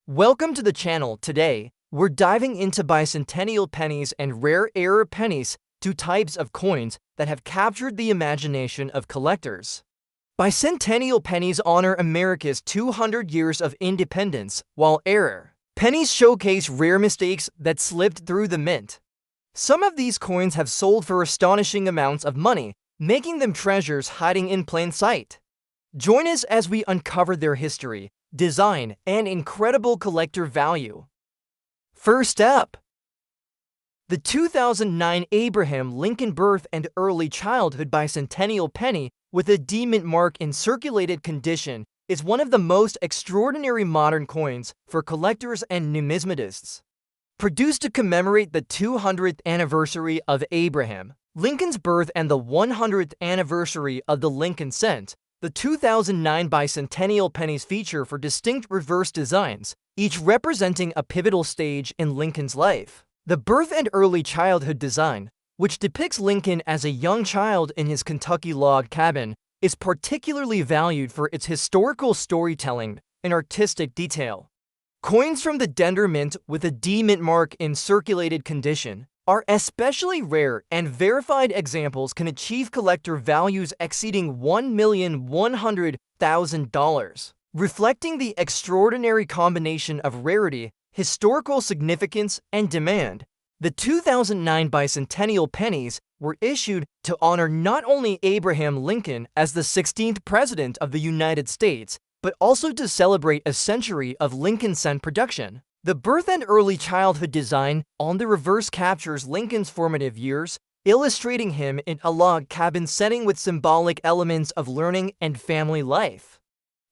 Welcome to the channel. Today, we're diving into bicentennial pennies and rare era pennies, two types of coins that have captured the imagination of collectors. Bicentennial pennies honor America's 200 years of independence, while rare pennies showcase rare mistakes that slipped through the mint. Some of these coins have sold for astonishing amounts of money, making them treasures hiding in plain sight. Join us as we uncover their history, design, and incredible collector value. First up, the 2009 Abraham Lincoln Birth and Early Childhood Bicentennial Penny with a D mint mark in circulated condition is one of the most extraordinary modern coins for collectors and numismatists. Produced to commemorate the 200th anniversary of Abraham Lincoln's birth and the 100th anniversary of the Lincoln cent, the 2009 bicentennial pennies feature for distinct reverse designs, each representing a pivotal stage in Lincoln's life. The birth and early childhood design, which depicts Lincoln as a young child in his Kentucky log cabin, is particularly valued for its historical storytelling and artistic detail. Coins from the Denver Mint with a D mint mark in circulated condition are especially rare, and verified examples can achieve collector values exceeding $1,100,000, reflecting the extraordinary combination of rarity, historical significance, and demand. The 2009 bicentennial pennies were issued to honor not only Abraham Lincoln as the 16th President of the United States, but also to celebrate a century of Lincoln cent production. The birth and early childhood design on the reverse captures Lincoln's formative years, illustrating him in a log cabin setting with symbolic elements of learning and family life.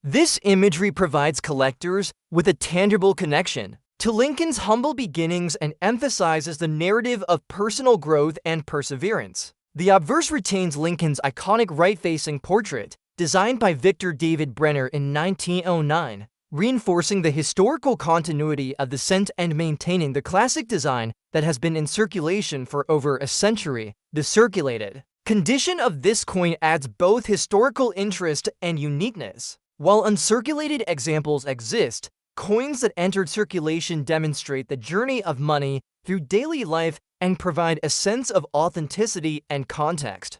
This imagery provides collectors with a tangible connection to Lincoln's humble beginnings and emphasizes the narrative of personal growth and perseverance. The obverse retains Lincoln's iconic right-facing portrait, designed by Victor David Brenner in 1909. Reinforcing the historical continuity of the cent and maintaining the classic design that has been in circulation for over a century. The circulated condition of this coin adds both historical interest and uniqueness. While uncirculated examples exist, coins that entered circulation demonstrate the journey of money through daily life and provide a sense of authenticity and context.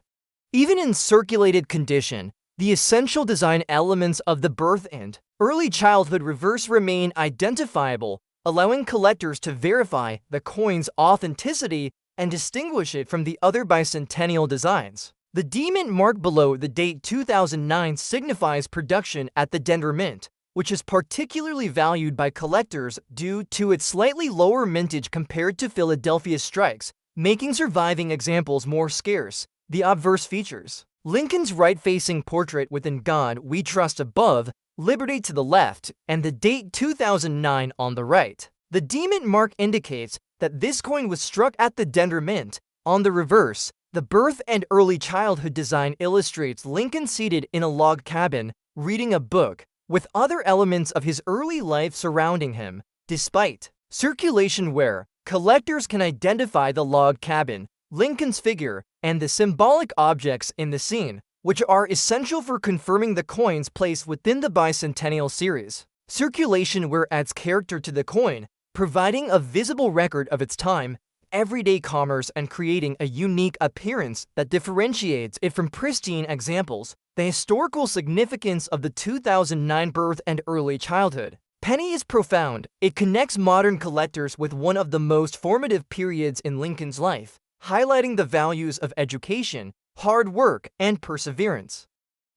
Even in circulated condition, the essential design elements of the birth and early childhood reverse remain identifiable, allowing collectors to verify the coin's authenticity and distinguish it from the other bicentennial designs. The D mint mark below the date 2009 signifies production at the Denver Mint, which is particularly valued by collectors due to its slightly lower mintage compared to Philadelphia strikes, making surviving examples more scarce. The obverse features Lincoln's right-facing portrait with "In God We Trust" above, "Liberty" to the left, and the date 2009 on the right. The D mint mark indicates that this coin was struck at the Denver Mint. On the reverse, the birth and early childhood design illustrates Lincoln seated in a log cabin, reading a book, with other elements of his early life surrounding him. Despite circulation wear, collectors can identify the log cabin, Lincoln's figure, and the symbolic objects in the scene, which are essential for confirming the coin's place within the bicentennial series. Circulation wear adds character to the coin, providing a visible record of its time, everyday commerce, and creating a unique appearance that differentiates it from pristine examples. The historical significance of the 2009 birth and early childhood penny is profound. It connects modern collectors with one of the most formative periods in Lincoln's life, highlighting the values of education, hard work, and perseverance.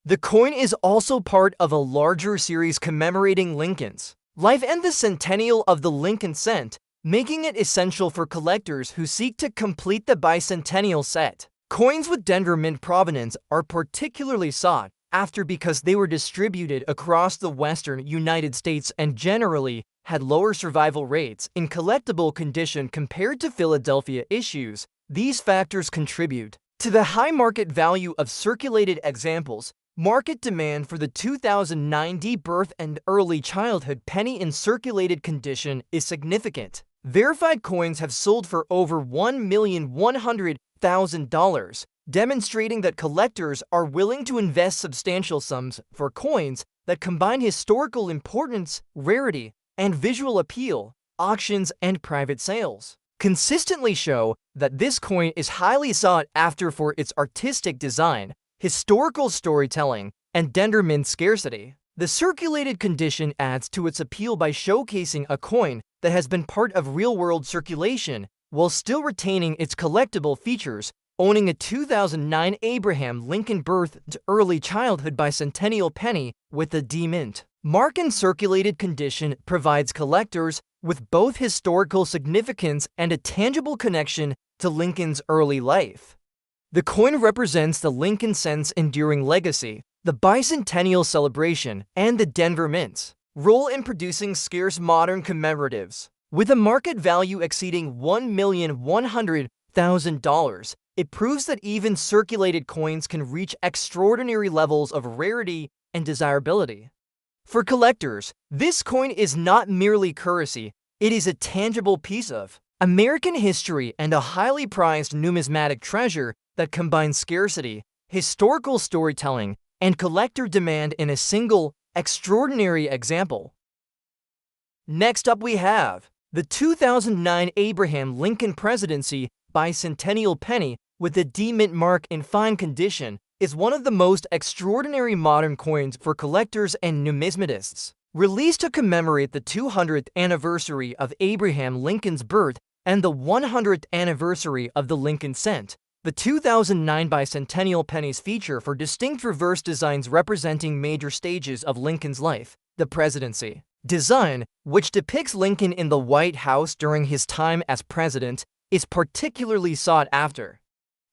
The coin is also part of a larger series commemorating Lincoln's life and the centennial of the Lincoln cent, making it essential for collectors who seek to complete the bicentennial set. Coins with Denver Mint provenance are particularly sought after because they were distributed across the western United States and generally had lower survival rates in collectible condition compared to Philadelphia issues. These factors contribute to the high market value of circulated examples. Market demand for the 2009 D birth and early childhood penny in circulated condition is significant. Verified coins have sold for over $1,100,000, demonstrating that collectors are willing to invest substantial sums for coins that combine historical importance, rarity, and visual appeal, auctions, and private sales consistently show that this coin is highly sought after for its artistic design, historical storytelling, and dendermint scarcity. The circulated condition adds to its appeal by showcasing a coin that has been part of real-world circulation while still retaining its collectible features. Owning a 2009 Abraham Lincoln birth to early childhood bicentennial penny with a D-mint mark in circulated condition provides collectors with both historical significance and a tangible connection to Lincoln's early life. The coin represents the Lincoln cent's enduring legacy, the bicentennial celebration, and the Denver Mint's role in producing scarce modern commemoratives. With a market value exceeding $1,100,000, it proves that even circulated coins can reach extraordinary levels of rarity and desirability. For collectors, this coin is not merely currency, it is a tangible piece of American history and a highly prized numismatic treasure that combines scarcity, historical storytelling, and collector demand in a single, extraordinary example. Next up we have the 2009 Abraham Lincoln Presidency Bicentennial Penny with the D-mint mark in fine condition is one of the most extraordinary modern coins for collectors and numismatists. Released to commemorate the 200th anniversary of Abraham Lincoln's birth and the 100th anniversary of the Lincoln cent, the 2009 Bicentennial Pennies feature for distinct reverse designs representing major stages of Lincoln's life. The presidency design, which depicts Lincoln in the White House during his time as president, is particularly sought after.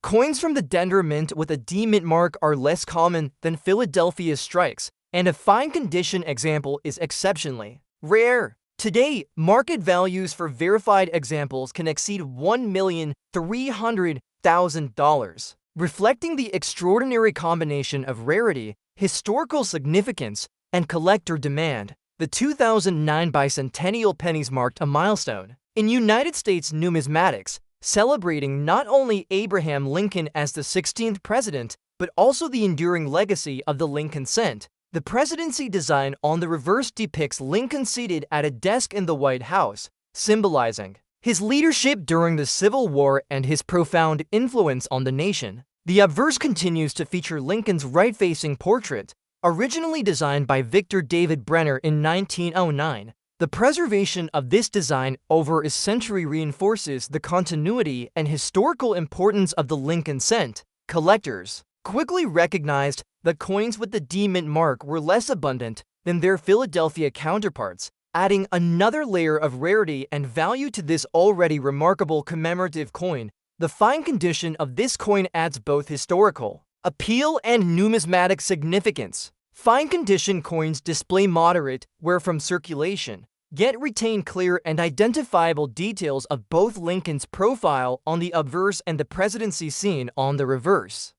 Coins from the Denver Mint with a D-mint mark are less common than Philadelphia strikes, and a fine condition example is exceptionally rare. Today, market values for verified examples can exceed $1,300,000, reflecting the extraordinary combination of rarity, historical significance, and collector demand. The 2009 Bicentennial Pennies marked a milestone in United States numismatics, celebrating not only Abraham Lincoln as the 16th president, but also the enduring legacy of the Lincoln cent. The presidency design on the reverse depicts Lincoln seated at a desk in the White House, symbolizing his leadership during the Civil War and his profound influence on the nation. The obverse continues to feature Lincoln's right-facing portrait, originally designed by Victor David Brenner in 1909. The preservation of this design over a century reinforces the continuity and historical importance of the Lincoln cent. Collectors quickly recognized that coins with the D-mint mark were less abundant than their Philadelphia counterparts, adding another layer of rarity and value to this already remarkable commemorative coin. The fine condition of this coin adds both historical appeal and numismatic significance. Fine condition coins display moderate wear from circulation, yet retain clear and identifiable details of both Lincoln's profile on the obverse and the presidency scene on the reverse.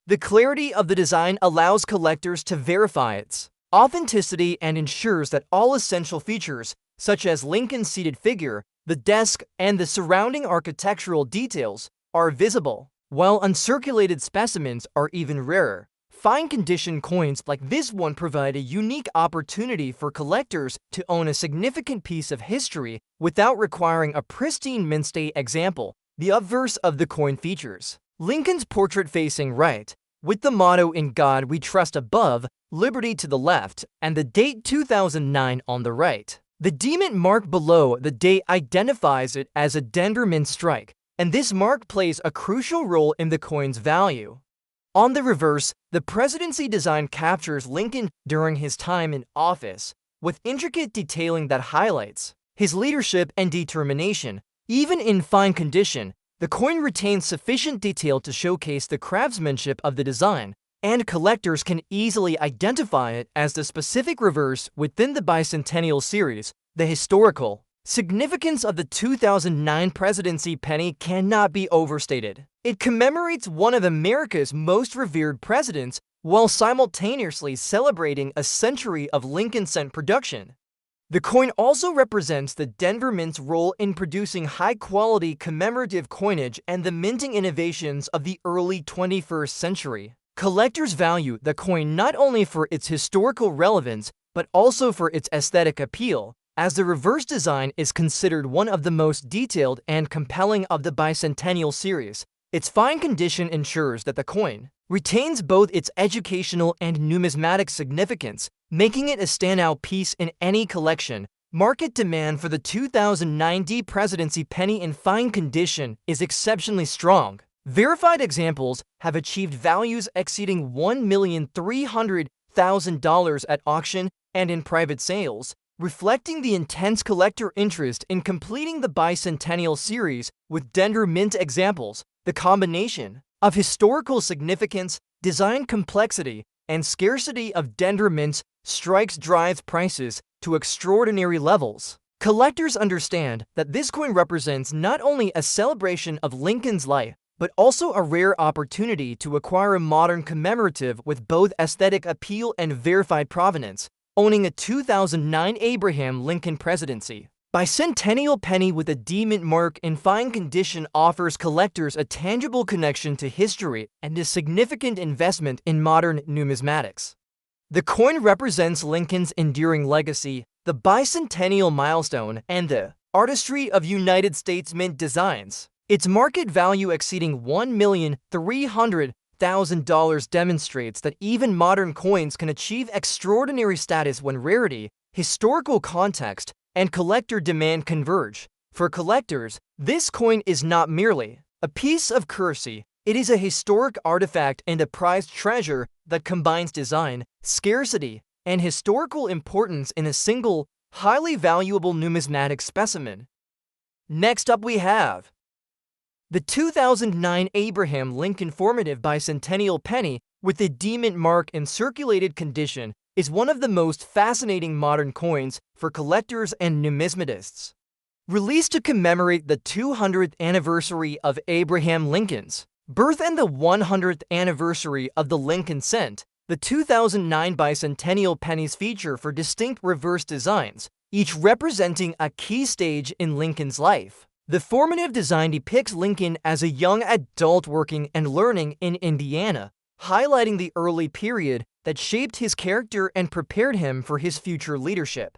The clarity of the design allows collectors to verify its authenticity and ensures that all essential features, such as Lincoln's seated figure, the desk, and the surrounding architectural details, are visible, while uncirculated specimens are even rarer. Fine condition coins like this one provide a unique opportunity for collectors to own a significant piece of history without requiring a pristine mint state example. The obverse of the coin features Lincoln's portrait facing right, with the motto "In God We Trust" above, liberty to the left, and the date 2009 on the right. The D-mint mark below the date identifies it as a Denver Mint strike, and this mark plays a crucial role in the coin's value. On the reverse, the presidency design captures Lincoln during his time in office, with intricate detailing that highlights his leadership and determination. Even in fine condition, the coin retains sufficient detail to showcase the craftsmanship of the design, and collectors can easily identify it as the specific reverse within the Bicentennial series. The historical significance of the 2009 presidency penny cannot be overstated. It commemorates one of America's most revered presidents while simultaneously celebrating a century of Lincoln cent production. The coin also represents the Denver Mint's role in producing high-quality commemorative coinage and the minting innovations of the early 21st century. Collectors value the coin not only for its historical relevance, but also for its aesthetic appeal. as the reverse design is considered one of the most detailed and compelling of the Bicentennial series. Its fine condition ensures that the coin retains both its educational and numismatic significance, making it a standout piece in any collection. Market demand for the 2009 Presidency penny in fine condition is exceptionally strong. Verified examples have achieved values exceeding $1,300,000 at auction and in private sales, reflecting the intense collector interest in completing the Bicentennial series with Dender Mint examples. The combination of historical significance, design complexity, and scarcity of Dender Mint strikes drives prices to extraordinary levels. Collectors understand that this coin represents not only a celebration of Lincoln's life, but also a rare opportunity to acquire a modern commemorative with both aesthetic appeal and verified provenance. Owning a 2009 Abraham Lincoln presidency Bicentennial penny with a D mint mark in fine condition offers collectors a tangible connection to history and a significant investment in modern numismatics. The coin represents Lincoln's enduring legacy, the bicentennial milestone, and the artistry of United States Mint designs. Its market value exceeding $1,300,000 demonstrates that even modern coins can achieve extraordinary status when rarity, historical context, and collector demand converge. For collectors, this coin is not merely a piece of currency, it is a historic artifact and a prized treasure that combines design, scarcity, and historical importance in a single, highly valuable numismatic specimen. Next up we have the 2009 Abraham Lincoln formative Bicentennial penny with the D mint mark in circulated condition is one of the most fascinating modern coins for collectors and numismatists. Released to commemorate the 200th anniversary of Abraham Lincoln's birth and the 100th anniversary of the Lincoln cent, the 2009 Bicentennial pennies feature for distinct reverse designs, each representing a key stage in Lincoln's life. The formative design depicts Lincoln as a young adult working and learning in Indiana, highlighting the early period that shaped his character and prepared him for his future leadership.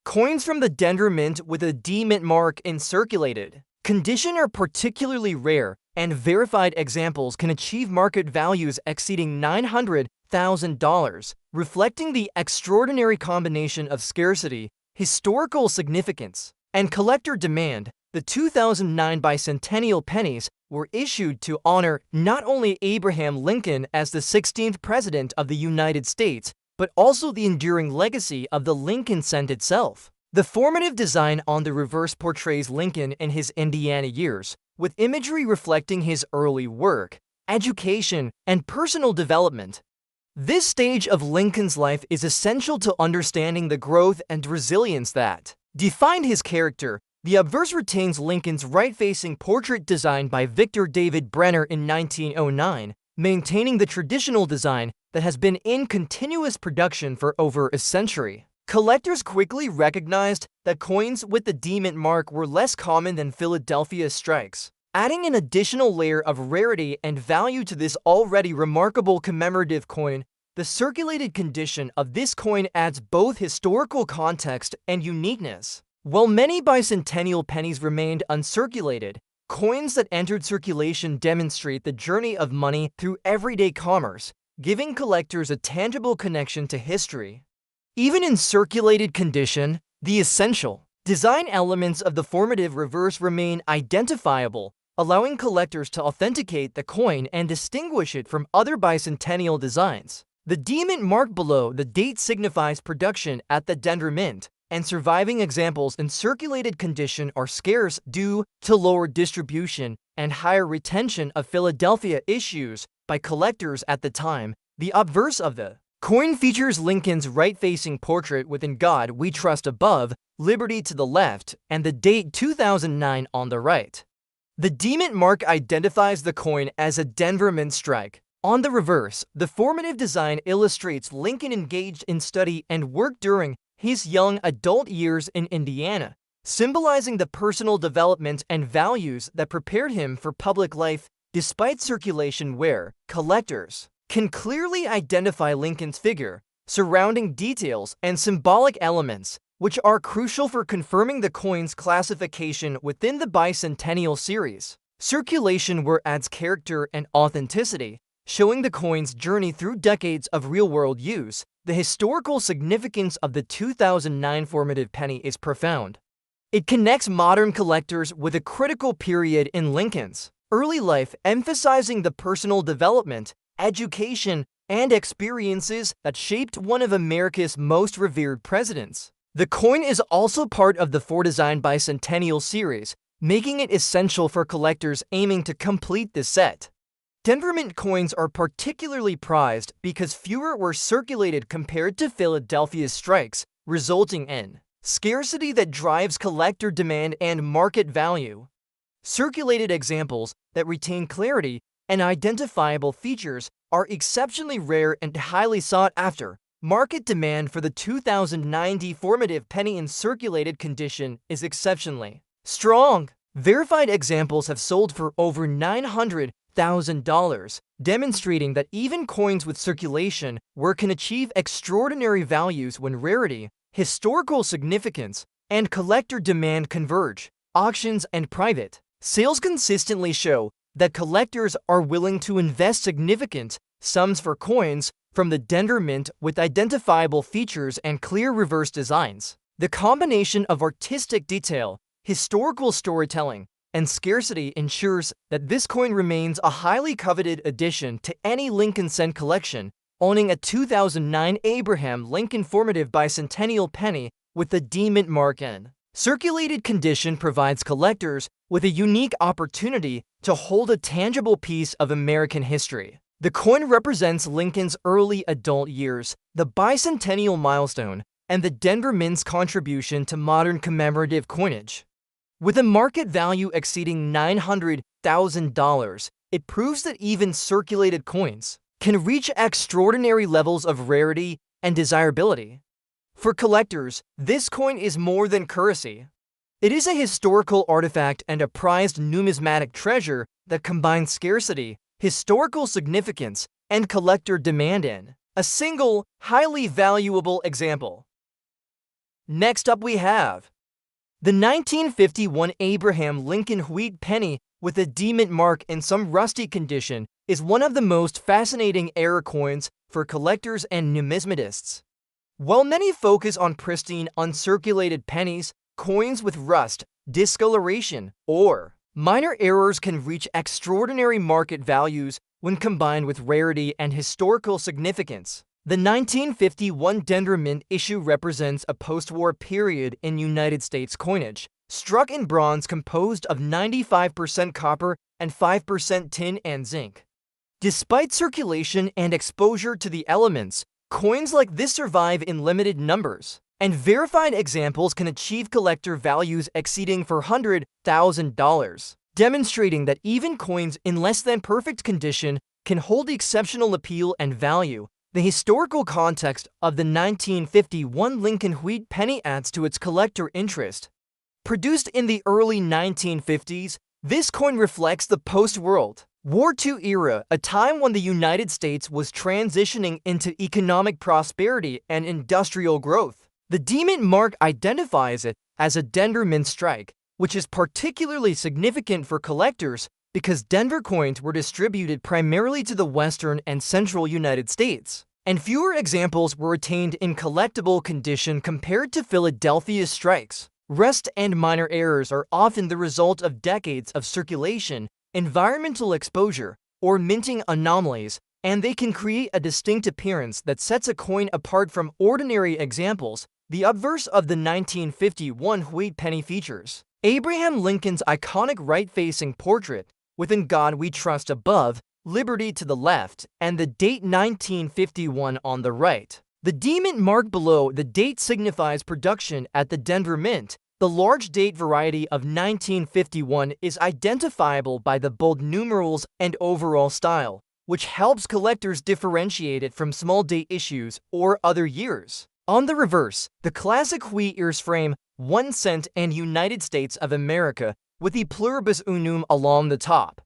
Coins from the Dender Mint with a D mint mark in circulated condition are particularly rare, and verified examples can achieve market values exceeding $900,000, reflecting the extraordinary combination of scarcity, historical significance, and collector demand. The 2009 Bicentennial pennies were issued to honor not only Abraham Lincoln as the 16th President of the United States, but also the enduring legacy of the Lincoln cent itself. The formative design on the reverse portrays Lincoln in his Indiana years, with imagery reflecting his early work, education, and personal development. This stage of Lincoln's life is essential to understanding the growth and resilience that defined his character. The obverse retains Lincoln's right-facing portrait designed by Victor David Brenner in 1909, maintaining the traditional design that has been in continuous production for over a century. Collectors quickly recognized that coins with the D mint mark were less common than Philadelphia strikes, adding an additional layer of rarity and value to this already remarkable commemorative coin. The circulated condition of this coin adds both historical context and uniqueness. While many bicentennial pennies remained uncirculated, coins that entered circulation demonstrate the journey of money through everyday commerce, giving collectors a tangible connection to history. Even in circulated condition, the essential design elements of the formative reverse remain identifiable, allowing collectors to authenticate the coin and distinguish it from other bicentennial designs. The D mint mark below the date signifies production at the Dender Mint, and surviving examples in circulated condition are scarce due to lower distribution and higher retention of Philadelphia issues by collectors at the time. The obverse of the coin features Lincoln's right-facing portrait with "In God We Trust" above, "Liberty" to the left, and the date 2009 on the right. The D mint mark identifies the coin as a Denver Mint strike. On the reverse, the formative design illustrates Lincoln engaged in study and work during his young adult years in Indiana, symbolizing the personal development and values that prepared him for public life. Despite circulation where collectors can clearly identify Lincoln's figure, surrounding details, and symbolic elements, which are crucial for confirming the coin's classification within the Bicentennial series. Circulation, where adds character and authenticity, showing the coin's journey through decades of real-world use. The historical significance of the 2009 formative penny is profound. It connects modern collectors with a critical period in Lincoln's early life, emphasizing the personal development, education, and experiences that shaped one of America's most revered presidents. The coin is also part of the four-design Bicentennial series, making it essential for collectors aiming to complete the set. Denver Mint coins are particularly prized because fewer were circulated compared to Philadelphia's strikes, resulting in scarcity that drives collector demand and market value. Circulated examples that retain clarity and identifiable features are exceptionally rare and highly sought after. Market demand for the 2009 formative penny in circulated condition is exceptionally strong. Verified examples have sold for over $900,000, demonstrating that even coins with circulation can achieve extraordinary values when rarity, historical significance, and collector demand converge. Auctions and private sales consistently show that collectors are willing to invest significant sums for coins from the Denver Mint with identifiable features and clear reverse designs. The combination of artistic detail, historical storytelling, and scarcity ensures that this coin remains a highly coveted addition to any Lincoln cent collection. Owning a 2009 Abraham Lincoln formative Bicentennial penny with the D-Mint mark in circulated condition provides collectors with a unique opportunity to hold a tangible piece of American history. The coin represents Lincoln's early adult years, the bicentennial milestone, and the Denver Mint's contribution to modern commemorative coinage. With a market value exceeding $900,000, it proves that even circulated coins can reach extraordinary levels of rarity and desirability. For collectors, this coin is more than currency. It is a historical artifact and a prized numismatic treasure that combines scarcity, historical significance, and collector demand in a single, highly valuable example. Next up we have the 1951 Abraham Lincoln wheat penny with a D-Mint mark in some rusty condition is one of the most fascinating era coins for collectors and numismatists. While many focus on pristine, uncirculated pennies, coins with rust, discoloration, or minor errors can reach extraordinary market values when combined with rarity and historical significance. The 1951 Denver Mint issue represents a post-war period in United States coinage, struck in bronze composed of 95% copper and 5% tin and zinc. Despite circulation and exposure to the elements, coins like this survive in limited numbers, and verified examples can achieve collector values exceeding $400,000, demonstrating that even coins in less than perfect condition can hold exceptional appeal and value. The historical context of the 1951 Lincoln wheat penny adds to its collector interest. Produced in the early 1950s, this coin reflects the post-World War II era, a time when the United States was transitioning into economic prosperity and industrial growth. The D-Mint mark identifies it as a Denver Mint strike, which is particularly significant for collectors because Denver coins were distributed primarily to the western and central United States, and fewer examples were retained in collectible condition compared to Philadelphia's strikes. Rust and minor errors are often the result of decades of circulation, environmental exposure, or minting anomalies, and they can create a distinct appearance that sets a coin apart from ordinary examples. The obverse of the 1951 wheat penny features Abraham Lincoln's iconic right-facing portrait, "Within God We Trust" above, "Liberty" to the left, and the date 1951 on the right. The D-Mint mark below the date signifies production at the Denver Mint. The large date variety of 1951 is identifiable by the bold numerals and overall style, which helps collectors differentiate it from small date issues or other years. On the reverse, the classic wheat ears frame 1 cent and United States of America with the pluribus unum along the top.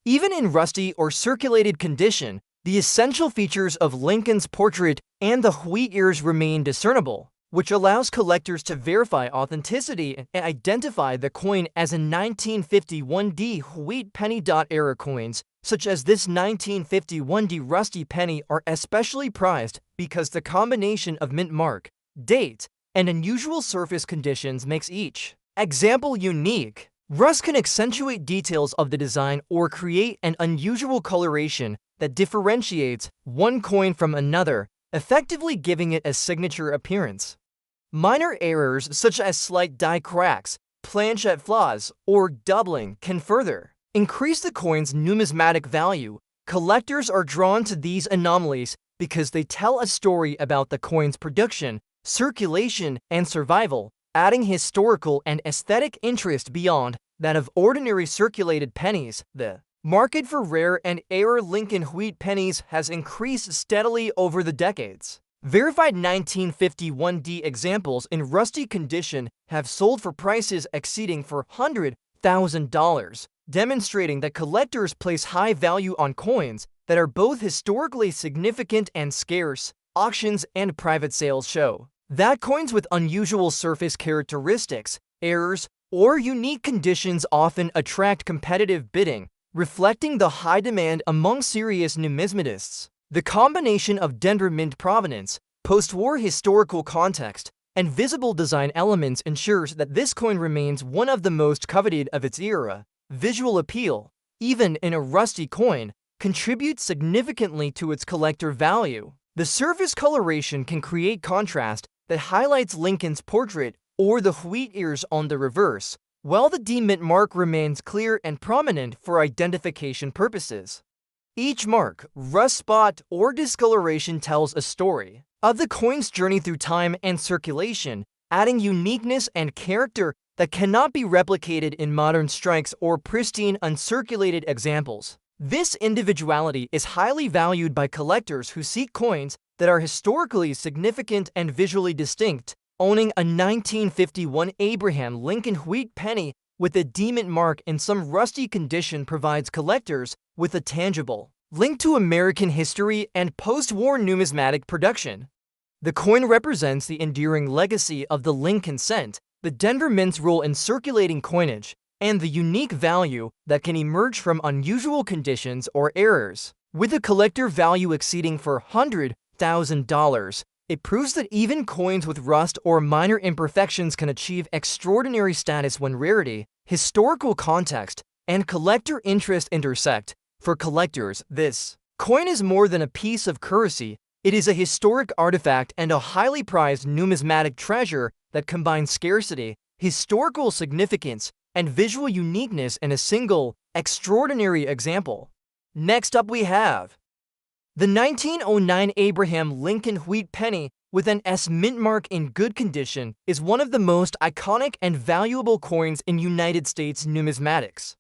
Even in rusty or circulated condition, the essential features of Lincoln's portrait and the wheat ears remain discernible. which allows collectors to verify authenticity and identify the coin as a 1951D wheat penny. Era coins, such as this 1951D rusty penny, are especially prized because the combination of mint mark, date, and unusual surface conditions makes each example unique. Rust can accentuate details of the design or create an unusual coloration that differentiates one coin from another, effectively giving it a signature appearance. Minor errors such as slight die cracks, planchet flaws, or doubling can further increase the coin's numismatic value. Collectors are drawn to these anomalies because they tell a story about the coin's production, circulation, and survival, adding historical and aesthetic interest beyond that of ordinary circulated pennies. The market for rare and error Lincoln wheat pennies has increased steadily over the decades. Verified 1951D examples in rusty condition have sold for prices exceeding $100,000, demonstrating that collectors place high value on coins that are both historically significant and scarce. Auctions and private sales show that coins with unusual surface characteristics, errors, or unique conditions often attract competitive bidding, reflecting the high demand among serious numismatists. The combination of Denver mint provenance, post-war historical context, and visible design elements ensures that this coin remains one of the most coveted of its era. Visual appeal, even in a rusty coin, contributes significantly to its collector value. The surface coloration can create contrast that highlights Lincoln's portrait or the wheat ears on the reverse, while the D mint mark remains clear and prominent for identification purposes. Each mark, rust spot, or discoloration tells a story of the coin's journey through time and circulation, adding uniqueness and character that cannot be replicated in modern strikes or pristine uncirculated examples. This individuality is highly valued by collectors who seek coins that are historically significant and visually distinct. Owning a 1951 Abraham Lincoln wheat penny with a D mint mark in some rusty condition provides collectors with a tangible link to American history and post-war numismatic production. The coin represents the enduring legacy of the Lincoln cent, the Denver Mint's role in circulating coinage, and the unique value that can emerge from unusual conditions or errors. With a collector value exceeding $100,000, it proves that even coins with rust or minor imperfections can achieve extraordinary status when rarity, historical context, and collector interest intersect. For collectors, this coin is more than a piece of currency. It is a historic artifact and a highly prized numismatic treasure that combines scarcity, historical significance, and visual uniqueness in a single, extraordinary example. Next up we have the 1909 Abraham Lincoln wheat penny with an S mint mark in good condition is one of the most iconic and valuable coins in United States numismatics.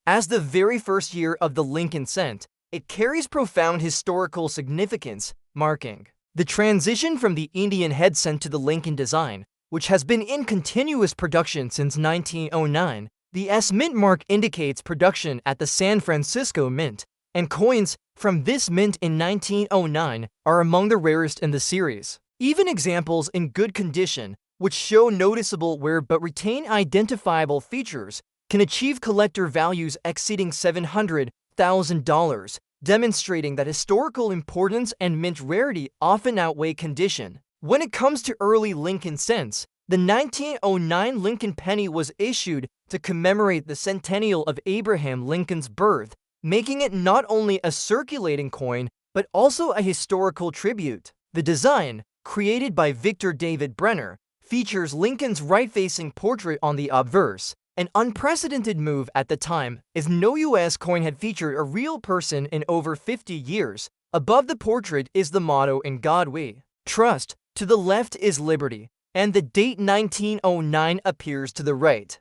As the very first year of the Lincoln cent, it carries profound historical significance, marking the transition from the Indian head cent to the Lincoln design, which has been in continuous production since 1909. The S mint mark indicates production at the San Francisco Mint, and coins from this mint in 1909 are among the rarest in the series. Even examples in good condition, which show noticeable wear but retain identifiable features, can achieve collector values exceeding $700,000, demonstrating that historical importance and mint rarity often outweigh condition. When it comes to early Lincoln cents, the 1909 Lincoln penny was issued to commemorate the centennial of Abraham Lincoln's birth, making it not only a circulating coin, but also a historical tribute. The design, created by Victor David Brenner, features Lincoln's right-facing portrait on the obverse, an unprecedented move at the time, as no U.S. coin had featured a real person in over 50 years. Above the portrait is the motto "In God We Trust," to the left is liberty, and the date 1909 appears to the right.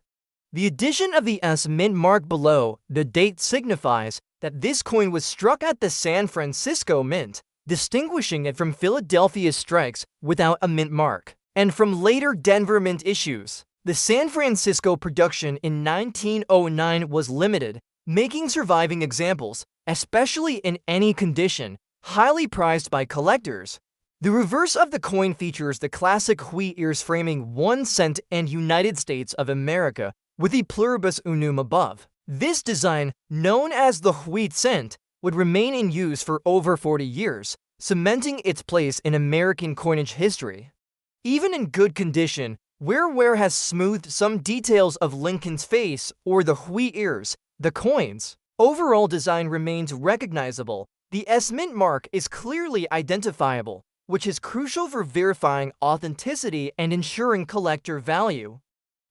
The addition of the S mint mark below the date signifies that this coin was struck at the San Francisco Mint, distinguishing it from Philadelphia's strikes without a mint mark, and from later Denver Mint issues. The San Francisco production in 1909 was limited, making surviving examples, especially in any condition, highly prized by collectors. The reverse of the coin features the classic wheat ears framing 1 cent and United States of America with the pluribus unum above. This design, known as the wheat cent, would remain in use for over 40 years, cementing its place in American coinage history. Even in good condition, where wear has smoothed some details of Lincoln's face or the wheat ears, the coin's overall design remains recognizable. The S-Mint mark is clearly identifiable, which is crucial for verifying authenticity and ensuring collector value.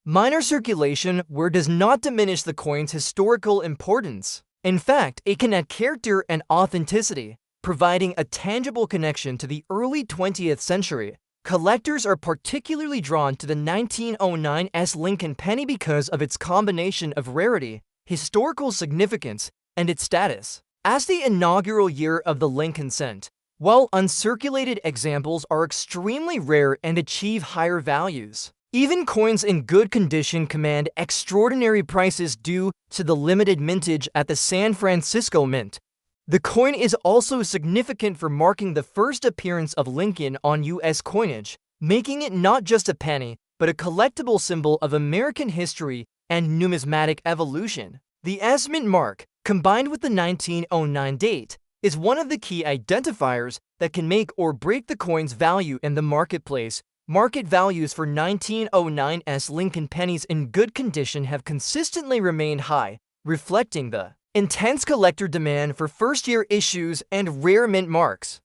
Minor circulation wear does not diminish the coin's historical importance. In fact, it can add character and authenticity, providing a tangible connection to the early 20th century. Collectors are particularly drawn to the 1909 Lincoln penny because of its combination of rarity, historical significance, and its status as the inaugural year of the Lincoln cent. While uncirculated examples are extremely rare and achieve higher values, even coins in good condition command extraordinary prices due to the limited mintage at the San Francisco Mint. The coin is also significant for marking the first appearance of Lincoln on U.S. coinage, making it not just a penny, but a collectible symbol of American history and numismatic evolution. The S-Mint mark, combined with the 1909 date, is one of the key identifiers that can make or break the coin's value in the marketplace. Market values for 1909's Lincoln pennies in good condition have consistently remained high, reflecting the intense collector demand for first-year issues and rare mint marks.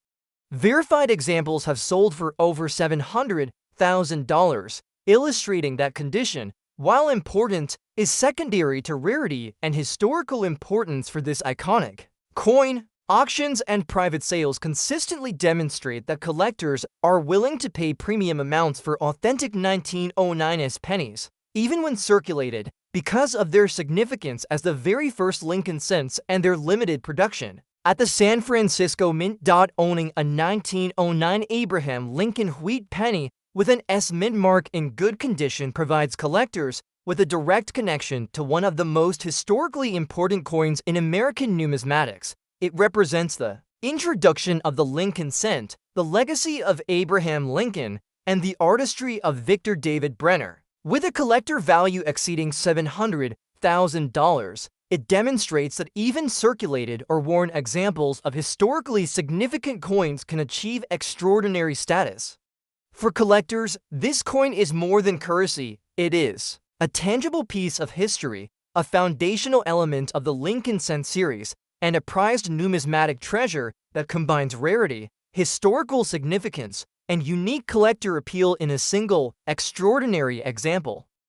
Verified examples have sold for over $700,000, illustrating that condition, while important, is secondary to rarity and historical importance for this iconic coin. Auctions and private sales consistently demonstrate that collectors are willing to pay premium amounts for authentic 1909's pennies, even when circulated, because of their significance as the very first Lincoln cents and their limited production. At the San Francisco Mint. Owning a 1909 Abraham Lincoln wheat penny with an S-Mint mark in good condition provides collectors with a direct connection to one of the most historically important coins in American numismatics. It represents the introduction of the Lincoln cent, the legacy of Abraham Lincoln, and the artistry of Victor David Brenner. With a collector value exceeding $700,000, it demonstrates that even circulated or worn examples of historically significant coins can achieve extraordinary status. For collectors, this coin is more than currency. It is a tangible piece of history, a foundational element of the Lincoln cent series, and a prized numismatic treasure that combines rarity, historical significance, and unique collector appeal in a single, extraordinary example.